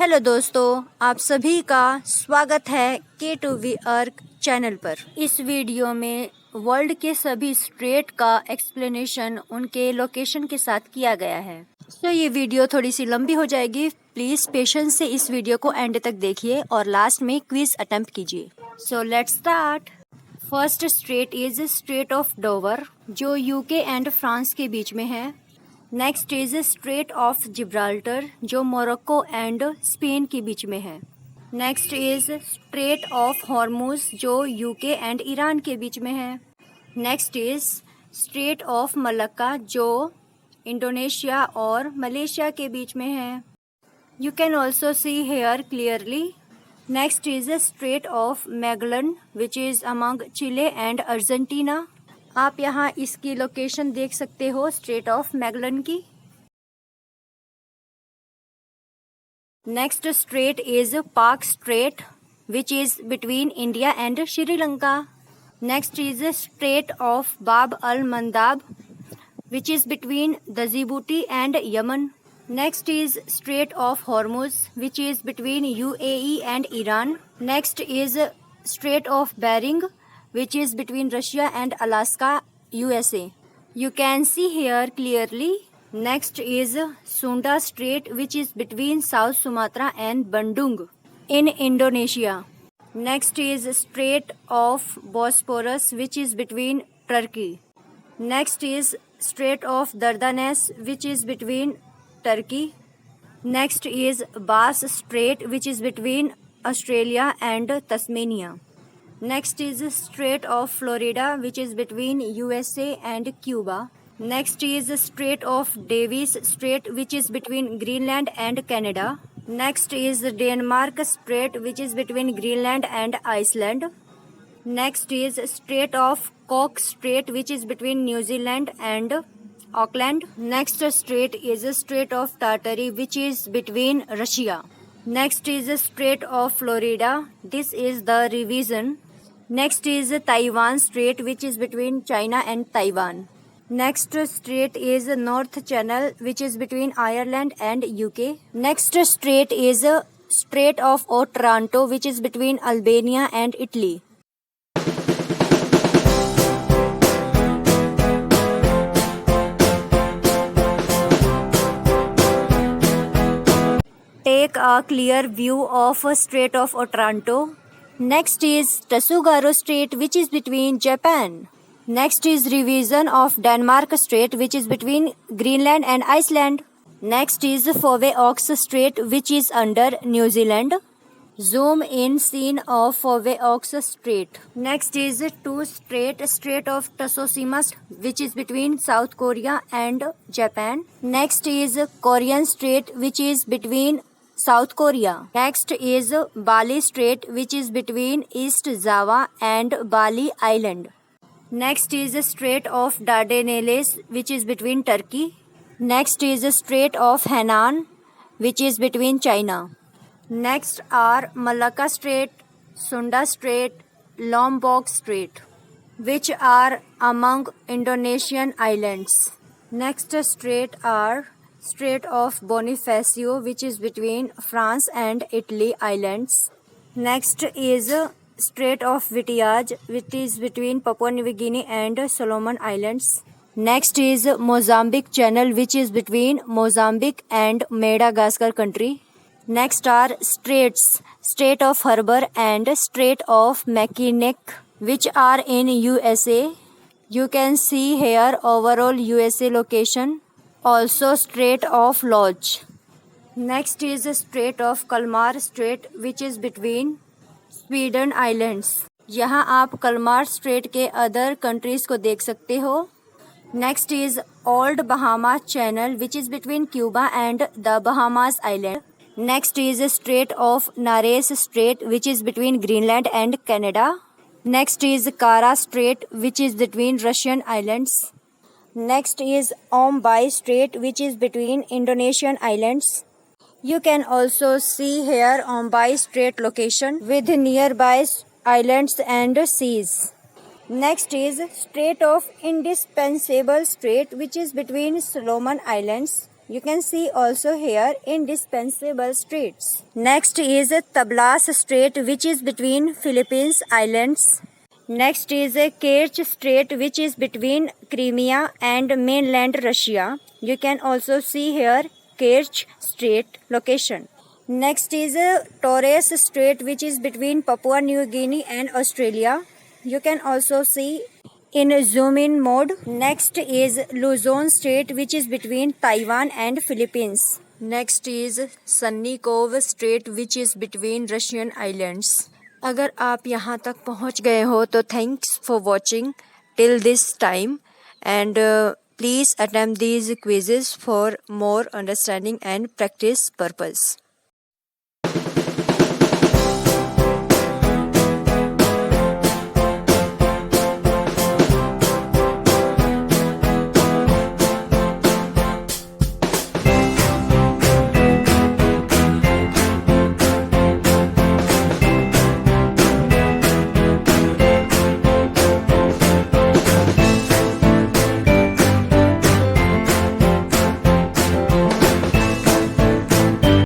Hello दोस्तों, आप सभी का स्वागत है K2V अर्क चैनल पर। इस वीडियो में वर्ल्ड के सभी स्टेट का एक्सप्लेनेशन उनके लोकेशन के साथ किया गया है। ये वीडियो थोड़ी सी लंबी हो जाएगी। प्लीज पेशेंस से इस वीडियो को एंड तक देखिए और लास्ट में क्विज अटेम्प्ट कीजिए। Let's start. First state is strait of Dover, जो यूके एंड फ्रांस के बीच में है। Next is strait of Gibraltar, जो मोरक्को एंड स्पेन के बीच में है। Next is strait of Hormuz, जो यूके एंड ईरान के बीच में है। Next is strait of Malacca, जो इंडोनेशिया और मलेशिया के बीच में है। You can also see here clearly. Next is strait of Magellan, which is among Chile and Argentina. आप यहाँ इसकी लोकेशन देख सकते हो स्ट्रेट ऑफ मैगलन की। Next strait is Palk strait, which is between India and Sri Lanka. Next is strait of Bab el Mandeb, which is between the Djibouti and Yemen. Next is strait of Hormuz, which is between UAE and Iran. Next is strait of Bering, which is between Russia and Alaska, USA. You can see here clearly. Next is Sunda Strait, which is between South Sumatra and Bandung in Indonesia. Next is Strait of Bosporus, which is between Turkey. Next is Strait of Dardanelles, which is between Turkey. Next is Bass Strait, which is between Australia and Tasmania. Next is Strait of Florida, which is between USA and Cuba. Next is Strait of Davis Strait, which is between Greenland and Canada. Next is Denmark Strait, which is between Greenland and Iceland. Next is Strait of Cook Strait, which is between New Zealand and Auckland. Next strait is Strait of Tartary, which is between Russia. Next is Strait of Florida. This is the revision. Next is Taiwan Strait, which is between China and Taiwan. Next strait is North Channel, which is between Ireland and UK. Next strait is Strait of Otranto, which is between Albania and Italy. Take a clear view of Strait of Otranto. Next is Tsugaru Strait, which is between Japan. Next is revision of Denmark Strait, which is between Greenland and Iceland. Next is Foveaux Strait, which is under New Zealand. Zoom in scene of Foveaux Strait. Next is Strait of Tsushima, which is between South Korea and Japan. Next is Korean Strait, which is between South Korea. Next is Bali Strait, which is between East Java and Bali Island. Next is Strait of Dardanelles, which is between Turkey. Next is Strait of Hainan, which is between China. Next are Malacca Strait, Sunda Strait, Lombok Strait, which are among Indonesian islands. Next strait are Strait of Bonifacio, which is between France and Italy islands. Next is Strait of Vitiaz, which is between Papua New Guinea and Solomon Islands. Next is Mozambique Channel, which is between Mozambique and Madagascar country. Next are straits, Strait of Harbour and Strait of Mackinac, which are in USA. You can see here overall USA location. Also Strait of Lodge. Next is Strait of Kalmar Strait, which is between Sweden Islands. यहाँ आप Kalmar straight के other countries को देख सकते हो। Next is Old Bahama Channel, which is between Cuba and the Bahamas Island. Next is Strait of Nares Strait, which is between Greenland and Canada. Next is Kara Strait, which is between Russian islands. Next is Ombai Strait, which is between Indonesian islands. You can also see here Ombai Strait location with nearby islands and seas. Next is Strait of Indispensable Strait, which is between Solomon Islands. You can see also here indispensable straits. Next is Tablas Strait, which is between Philippines Islands. Next is Kerch Strait, which is between Crimea and mainland Russia. You can also see here Kerch Strait location. Next is Torres Strait, which is between Papua New Guinea and Australia. You can also see in zoom in mode. Next is Luzon Strait, which is between Taiwan and Philippines. Next is Sunny Cove Strait, which is between Russian islands. अगर आप यहाँ तक पहुँच गए हो तो thanks for watching till this time and please attempt these quizzes for more understanding and practice purpose.